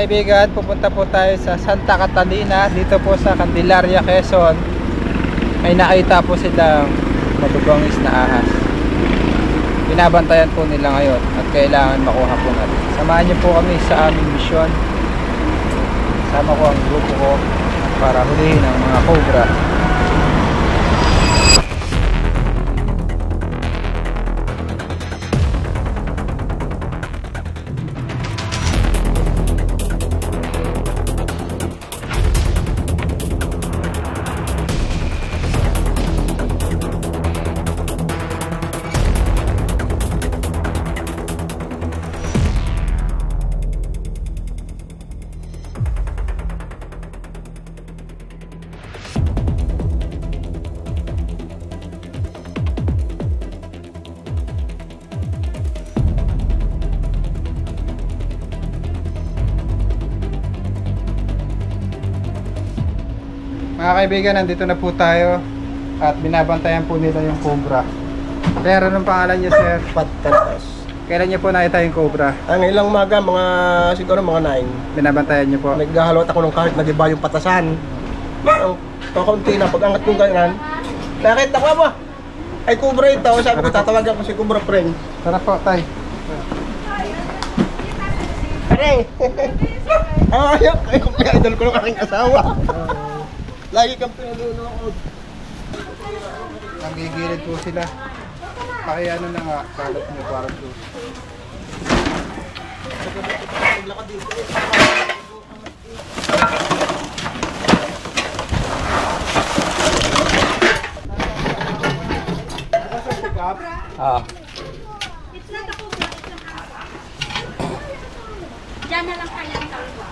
kaibigan, pupunta po tayo sa Santa Catalina, dito po sa Candelaria, Quezon. May nakita po silang madugangis na ahas. Binabantayan po nila ngayon at kailangan makuha po natin. Samahan niyo po kami sa aming misyon. Sama ko ang grupo ko para hulihin ang mga cobra. Mga kaibigan, nandito na po tayo at binabantayan po nila yung cobra. Pero anong pangalan niya, sir? Patatas. Kailan niyo po nakita yung cobra? Ang ilang umaga, siguro mga 9. Binabantayan niyo po? Naghahalot ako ng kahit nag-iba yung patasan. Ang kakunti na, pag-angat kong ganyan, nakita ko ba? Ay, cobra ito. Sabi ko, tatawagan ko si cobra friend. Tara po, tay. Pare! Ayaw, kung idol ko ng aking asawa. Lagi kang pinalulunod. Nagigilid po sila. Pakiano na nga, kalat niyo parang po. Diyan na lang kayo ang tawag.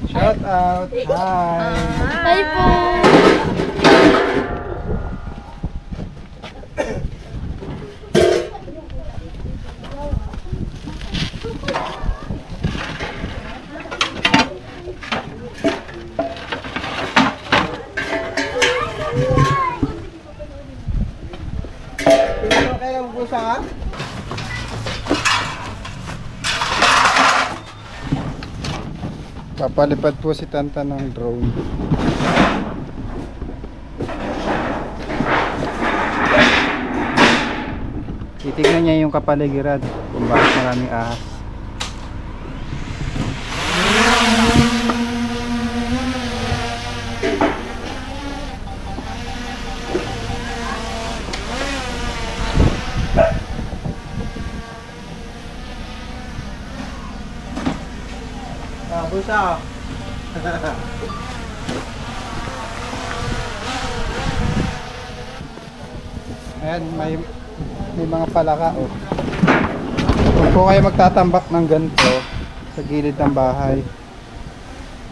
Shout out! Hi! Hi po! Kaya ang busa ha? Papalipad po si Tanta ng drone. Titignan niya yung kapaligiran kung bakit maraming ahas. Busa. Ayan, may mga palaka oh. Kung po kayo magtatambak ng ganito sa gilid ng bahay,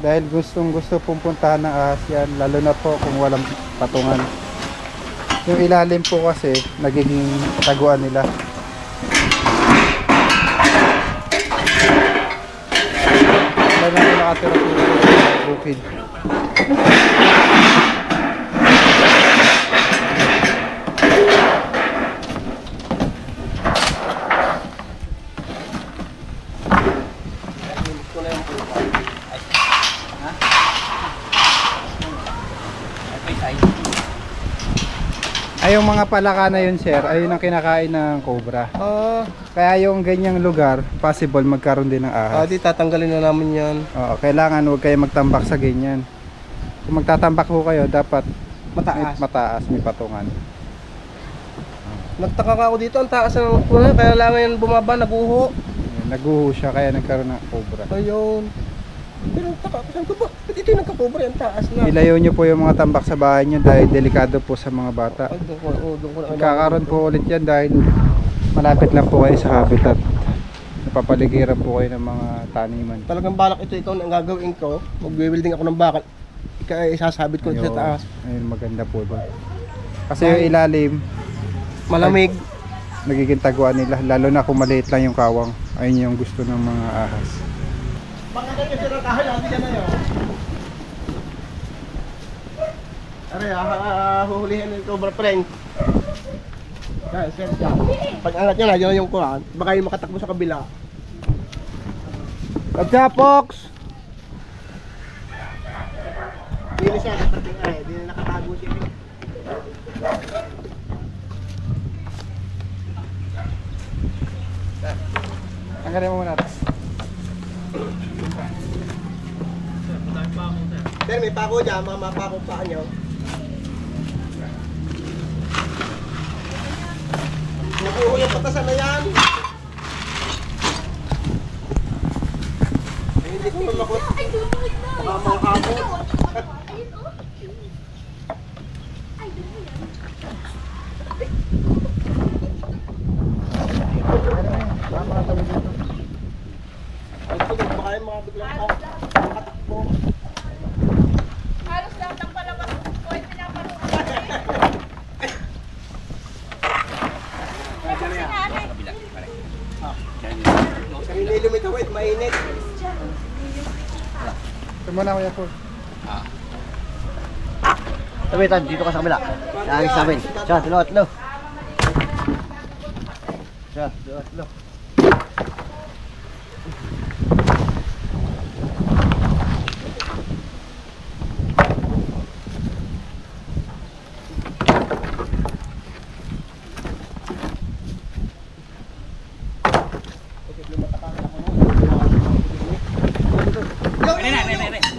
dahil gustong gusto pong puntahan ng ahas yan, lalo na po kung walang patungan. Yung ilalim po kasi nagiging taguan nila. Lalo na nakatira po sa bukid. Ay, yung mga palaka na yun, sir, ayun ang kinakain ng cobra. Kaya yung ganyang lugar, possible magkaroon din ng ahas. Di tatanggalin na namin yan. Oo, kailangan huwag kayo magtambak sa ganyan. Kung magtatambak ho kayo, dapat mataas, may patungan. Nagtaka ka ako dito, ang taas ng puno, kaya lang yan bumaba, naguho. naguho siya kaya nagkaroon ng cobra. Ayun. Pero taka, saan ko ba? Ba't ito yung nagka-cobra yung taas na? Ilayo nyo po yung mga tambak sa bahay nyo dahil delikado po sa mga bata. Ay, doon ko na. Magkakaroon po ulit yan dahil malapit lang po kayo sa habitat. Napapaligiran po kayo ng mga taniman. Talagang balak ito ikaw na ang gagawin ko. Mag-welding ako ng bakal. Ika isasabit ko sa taas. Ayun, maganda po doon. Kasi yung ilalim, Malamig. nagiging taguan nila. Lalo na kung maliit lang yung kawang. Ayun yung gusto ng mga ahas. Baka kayo kasi ng kahoy, hindi ka na yun. Aray, huhulihin ng cobra friend. Guys, yan. Pag angat nyo na, yun yung kuhan. Baka yung makatakbo sa kabila. What's up, Fox? Dili siya, nakating ay. Dili nakatago siya. Tanggalin mo muna. Sir, may pako dyan. Mga mapako pa nyo. Nakuho yung patasan na yan. Ay, hindi ko mamakot. Baka mga kamot. Ay, ito, baka yung mga biglang makatakbo. Halos lahat ng palabas ko ay pinaparoon. Kami nilo may tawid, mainit. Ito muna kuya po. Sabi tan, dito ka sa kabila. Naagis namin. Siya, tulo. Siya, tulo.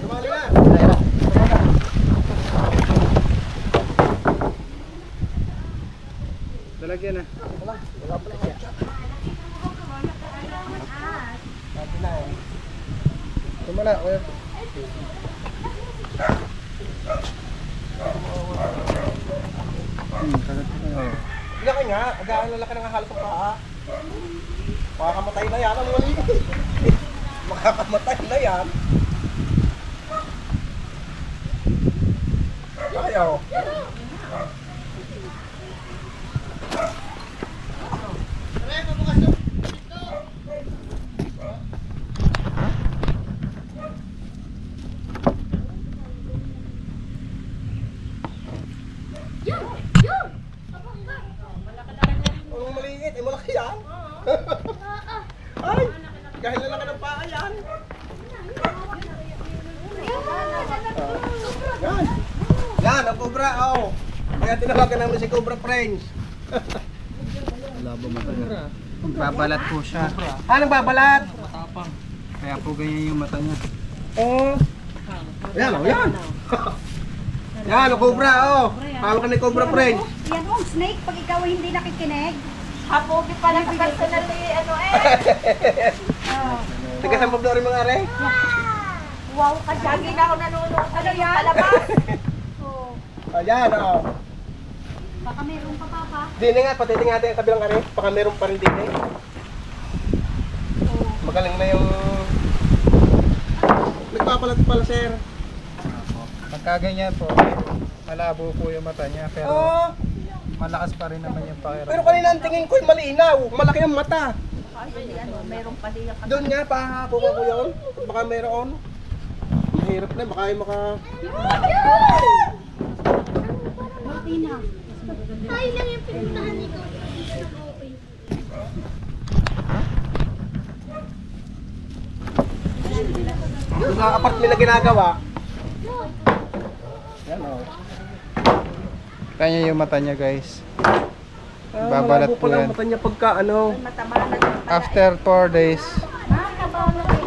Tumali na. Dalagyan na. Ito muna kuya. Kagat ko na. Hindi ka nga,ag-aalala ka ng halos ng paa. Makakamatay na yan ang muli. Makakamatay na yan. Ayaw. Anong maliit? Eh, malaki yan. Ay, kahit lalaki ng paa yan. Yan. Yan, ang cobra, oh. Kaya tinawagan namin si Cobra Friends. Babalat po siya. Anong babalat? Kaya po ganyan yung mata niya. Oh. Yan, oh, yan. Yan, ang cobra, oh. Halo ka ni Cobra Friends. Yan oh, snake, pag ikaw ay hindi nakikinig. Hapogi pala sa personally, ano eh. Taga San Pablo rin mga are. Wow, kasi lagi na ako nanonood ano yan? Palabas. Oh, Ayan, oh. baka meron pa papa. Di na nga, patiting natin ang kabilang are. Baka meron pa rin din eh. Magaling na yung... Nagpapalat pala, sir. Pagka ganyan po, malabo po yung mata niya pero Oh, malakas pa rin naman yung pakiramdam. pero kanina ang tingin ko malinaw. Malaki ang mata. Ay, ano, meron pa din yung Doon nga, pahakuha ko yun. Baka meron. Mahirap na, baka yung maka... Martina. Ay, lang yung pinuntahan nito. Doon sa apartment na ginagawa. Yan, oh. Kanya yung mata niya guys. Babalat malabo po pala yan. ang mata niya pagka ano. Mataba na din pala. After 4 days, Makabaw na din.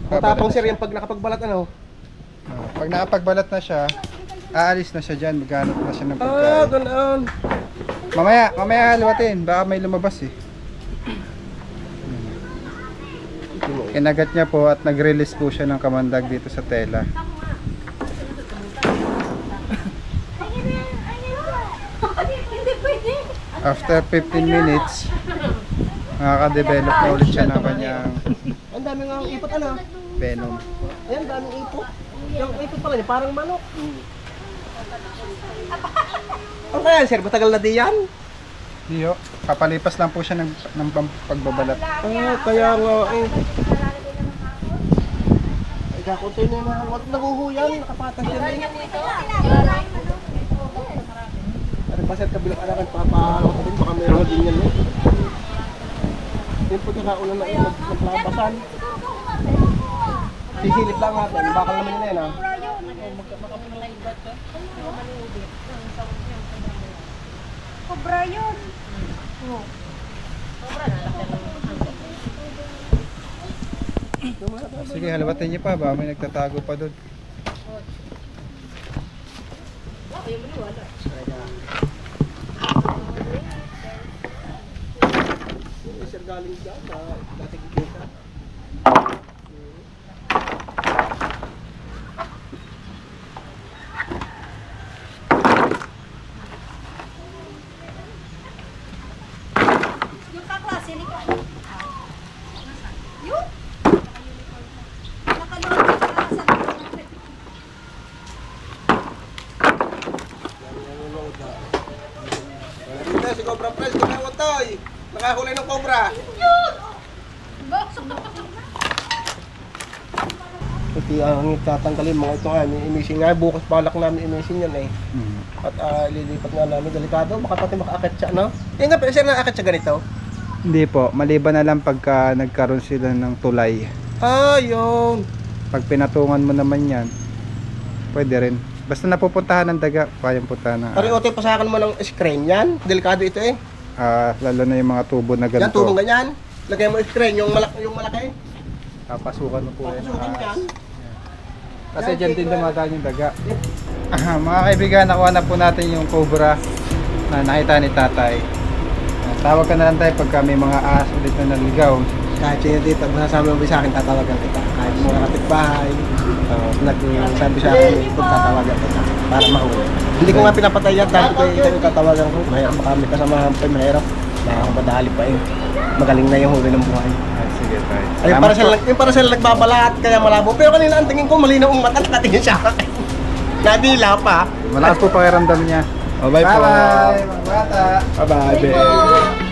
Matapang sir yung pag nakapagbalat ano. pag nakapagbalat na siya, aalis na siya dyan, maghanap na siya ng Ah, pagkain. ganoon. Mamaya haluatin, baka may lumabas eh. Kinagat niya po at nag-release po siya ng kamandag dito sa tela. After 15 minutes, makaka-develop na ulit siya ng kanyang Ang dami nga ipot ano. venom. Ayan, daming ipot. Yung ipot pala niya, parang manok. Ano kaya yan, sir? Matagal na di yan? Diyo, papalipas lang po siya ng pagbabalat. Kaya nga eh. Ay, kakunti na na. Huwag naguhuyan, nakapatas yan eh. Ano pa sir, kabilang anak at papahalo ko din, baka meron din yan eh. Yung pagkakaulan na yun, naglabasan. Sisilip lang natin, bakal naman yun ah. Cobra yun. Sige, halawatin niyo pa ba? May nagtatago pa doon. Sir galing dyan, dati kikita. Yung kaklase ni ko. Yun. Nakalunod ka sa Dito si Cobra Press, kumawa toy. Nakahuli ng Cobra. Ito ang tatanggalin mga ito nga, i-imaging nga, bukas balak namin i-imaging yan eh. At lilipat nga namin, delikado, baka pati makaakit siya, no? Yung nga, sir, nakaakit siya ganito? Hindi po, maliban na lang pagka nagkaroon sila ng tulay. Ah, yun. Pag pinatungan mo naman yan, pwede rin. Basta napupuntahan ng daga, kayang puntahan ng Pari ote, pasakan mo ng screen yan, delikado ito eh. lalo na yung mga tubo na Yan, ganito. tubong ganyan. Lagay mo screen, yung malaki. Papasukan mo po yan. Papasukin yan. Kasi dyan din dumadaan yung daga. Mga kaibigan, nakuha na po natin yung cobra na nakita ni tatay. Tawag ka na lang tayo pagka may mga ahas ulit na naligaw. Kahit siya dito, masasabi mo sa akin, tatawagan kita. Kahit mga kapitbahay, nagsabi sa akin, tatawagan kita para mahuli. Hindi ko nga pinapatay yan, dahil ko yung tatawagan ko. Mahirap baka may kasamahan pa, mahirap. Nakakamadali pa eh. Magaling na yung huli ng buhay. Sige tayo. Yung para sila nagbabalat, kaya malabo. Pero kanina ang tingin ko, malinaw ang mata, nakatingin siya akin. Nadila pa. Malakas po pakiramdam niya. Oh, bye po. Bye-bye, mga bata. Bye-bye, babe.